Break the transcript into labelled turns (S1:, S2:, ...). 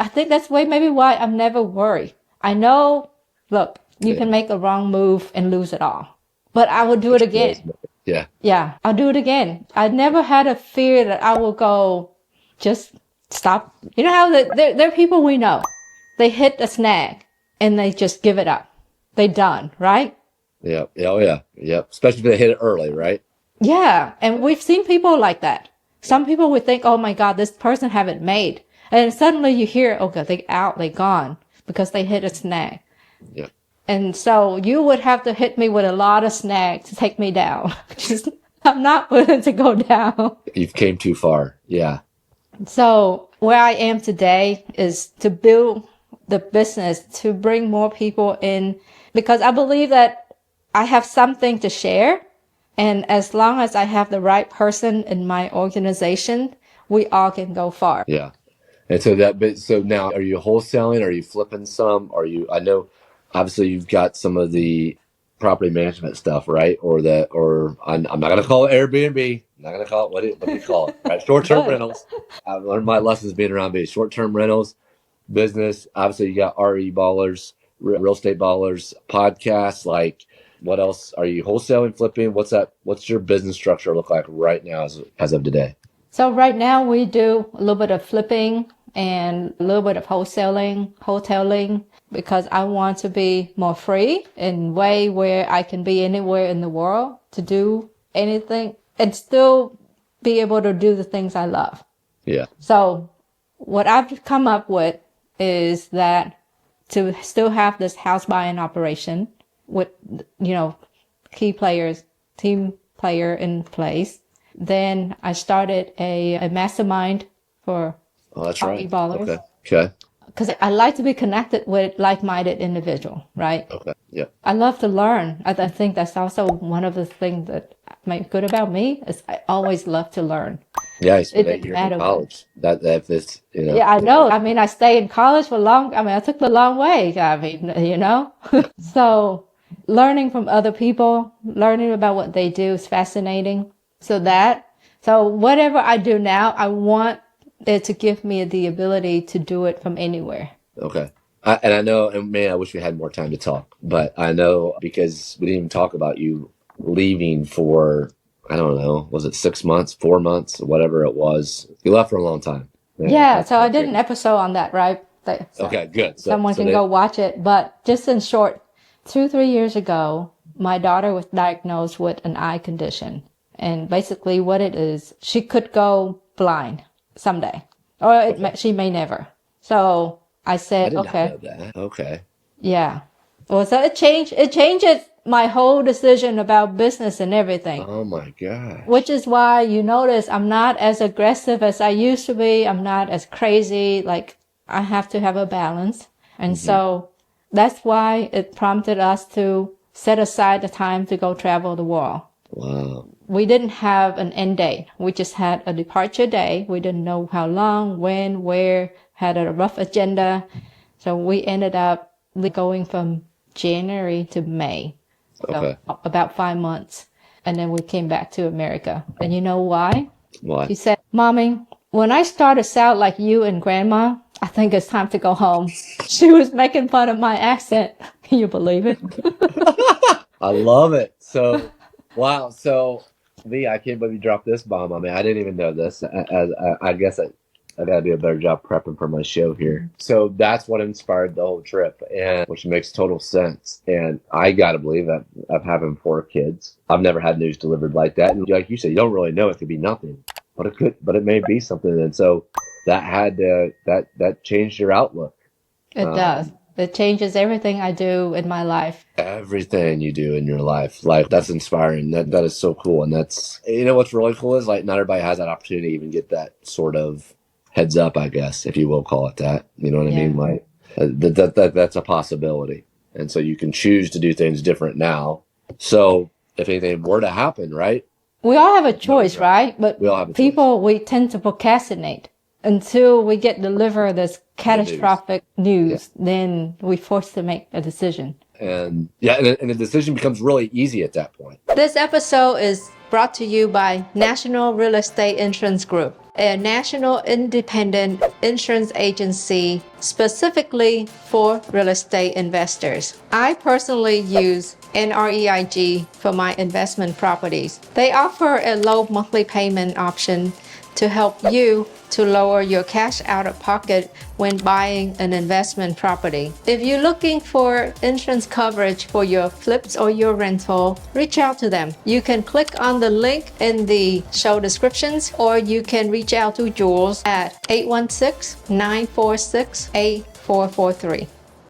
S1: I think that's maybe why I'm never worried. I know, look, you can make a wrong move and lose it all, but I will do it again.
S2: Yeah.
S1: Yeah, I'll do it again. I never had a fear that I will go, just stop. You know how there are people we know, they hit a snag and they just give it up. They done, right?
S2: Yeah. Oh, yeah. Yep. Especially if they hit it early, right?
S1: Yeah, and we've seen people like that. Some people would think, oh my God, this person haven't made. And suddenly you hear, okay, they gone because they hit a snag.
S2: Yeah.
S1: And so you would have to hit me with a lot of snags to take me down. I'm not willing to go down.
S2: You've came too far. Yeah.
S1: So where I am today is to build the business, to bring more people in, because I believe that I have something to share. And as long as I have the right person in my organization, we all can go far.
S2: Yeah. And so now are you wholesaling? Are you flipping some? I know obviously you've got some of the property management stuff, right? Or I'm not going to call it Airbnb. I'm not going to call it, what do you call it? Right? Short-term rentals. I've learned my lessons being around being short-term rentals, business. Obviously you got REBallers, real estate ballers, podcasts. Like what else? Are you wholesaling, flipping? What's your business structure look like right now as of today?
S1: So right now we do a little bit of flipping and a little bit of hoteling, because I want to be more free in a way where I can be anywhere in the world to do anything and still be able to do the things I love.
S2: Yeah.
S1: So what I've come up with is that to still have this house buying operation with, key players, team player in place. Then I started a mastermind for
S2: Oh, that's right.
S1: RBallers.
S2: Okay.
S1: Because I like to be connected with like-minded individual, right?
S2: Okay. Yeah.
S1: I love to learn. I think that's also one of the things that makes good about me is I always love to learn.
S2: Yeah, I spent
S1: It
S2: 8
S1: didn't
S2: years in
S1: matter
S2: college. That fits,
S1: Yeah, I know. I mean, I stayed in college for long. I took the long way. So learning from other people, learning about what they do is fascinating. So whatever I do now, I want it to give me the ability to do it from anywhere.
S2: Okay. And I know, and man, I wish we had more time to talk, but I know because we didn't even talk about you leaving for, I don't know, was it 6 months, 4 months, whatever it was. You left for a long time.
S1: Yeah, so I did an episode on that, right? So
S2: okay, good.
S1: someone can go watch it. But just in short, 3 years ago, my daughter was diagnosed with an eye condition. And basically what it is, she could go blind someday, or she may never. So I said,
S2: I did
S1: okay.
S2: not know that. Okay.
S1: Yeah. Well, so it changes my whole decision about business and everything.
S2: Oh my gosh.
S1: Which is why you notice I'm not as aggressive as I used to be. I'm not as crazy. Like I have to have a balance. And so that's why it prompted us to set aside the time to go travel the world.
S2: Wow.
S1: We didn't have an end date. We just had a departure day. We didn't know how long, when, where, had a rough agenda. So we ended up going from January to May.
S2: Okay.
S1: So about 5 months. And then we came back to America. And you know why?
S2: Why?
S1: She said, Mommy, when I start to sound like you and Grandma, I think it's time to go home. She was making fun of my accent. Can you believe it?
S2: I love it. So, wow. So, Lee, I can't believe you dropped this bomb on me. I didn't even know this. I guess I got to do a better job prepping for my show here. So that's what inspired the whole trip, and which makes total sense. And I got to believe that of having 4 kids, I've never had news delivered like that. And like you said, you don't really know. It could be nothing, but it may be something. And so that changed your outlook.
S1: It does. It changes everything I do in my life.
S2: Everything you do in your life. Like, that's inspiring. That is so cool. And that's, what's really cool is like not everybody has that opportunity to even get that sort of heads up, I guess, if you will call it that. You know what I mean? Like that's a possibility. And so you can choose to do things different now. So if anything were to happen, right?
S1: We all have a choice, right? But
S2: we all have a
S1: people, we tend to procrastinate until we get delivered this catastrophic news. Then we're forced to make a decision.
S2: And the decision becomes really easy at that point.
S1: This episode is brought to you by National Real Estate Insurance Group. a national independent insurance agency specifically for real estate investors. I personally use NREIG for my investment properties. They offer a low monthly payment option to help you to lower your cash out of pocket when buying an investment property. If you're looking for insurance coverage for your flips or your rental, reach out to them. You can click on the link in the show descriptions, or you can reach out to Jules at 816-946-8443.